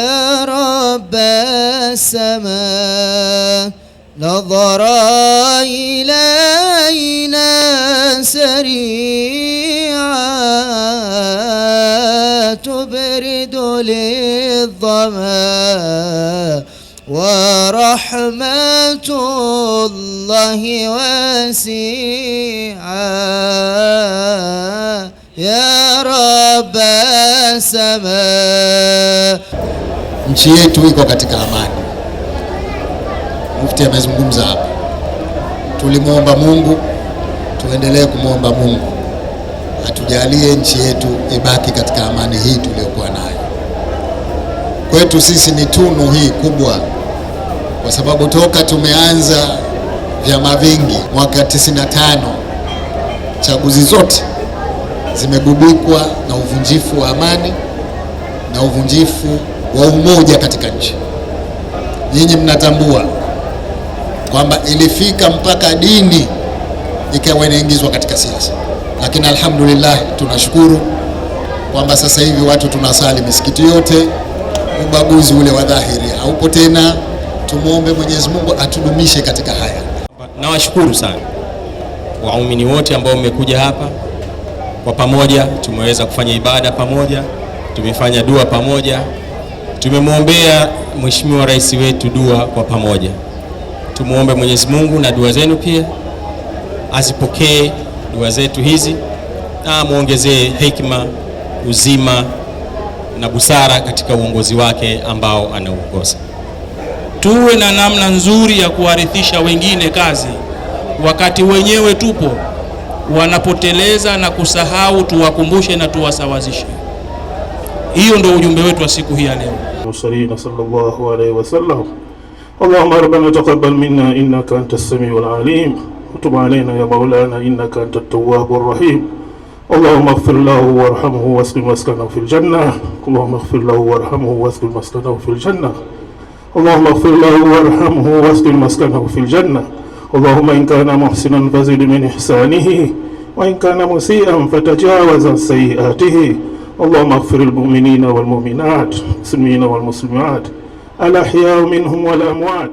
يا رب السماء نظر إلينا سريعا تبرد للظما ورحمة الله واسعة يا رب السماء. Nchi yetu iko katika amani. Mufti amezungumza hapa. Tulimuomba Mungu, tuendelee kumuomba Mungu atujalie nchi yetu ibaki katika amani hii tuliyokuwa nayo. Kwetu sisi ni tunu hii kubwa, kwa sababu toka tumeanza vyama vingi mwaka 95 chaguzi zote zimegubikwa na uvunjifu wa amani na uvunjifu wa umoja katika nchi. Nyinyi mnatambua kwamba ilifika mpaka dini ikawa inaingizwa katika siasa, lakini alhamdulillah tunashukuru kwamba sasa hivi watu tunasali misikiti yote, ubaguzi ule wa dhahiri haupo tena. Tumuombe Mwenyezi Mungu atudumishe katika haya. Nawashukuru sana waumini wote ambao mmekuja hapa kwa pamoja, tumeweza kufanya ibada pamoja, tumefanya dua pamoja, tumemwombea Mheshimiwa Rais wetu dua kwa pamoja. Tumuombe Mwenyezi Mungu na dua zenu pia azipokee dua zetu hizi na muongezee hekima, uzima na busara katika uongozi wake ambao anauongoza. Tuwe na namna nzuri ya kuwarithisha wengine kazi wakati wenyewe tupo, wanapoteleza na kusahau tuwakumbushe na tuwasawazishe. Hiyo ndio ujumbe wetu wa siku hii ya leo. Mursalina sallallahu alayhi wasallam. Allahumma rabbana taqabbal minna innaka antas samiul alim wa tub alayna ya maulana innaka antat tawwabur rahim. Allahumma ighfir lahu warhamhu wasqi maskanahu fil jannah. Allahumma ighfir lahu warhamhu wasqi maskanahu fil jannah. اللهم اغفر له وارحمه واسكن مسكنه في الجنة. اللهم إن كان محسنا فزد من إحسانه وإن كان مسيئا فتجاوز عن سيئاته. اللهم اغفر المؤمنين والمؤمنات المسلمين والمسلمات الأحياء منهم والأموات.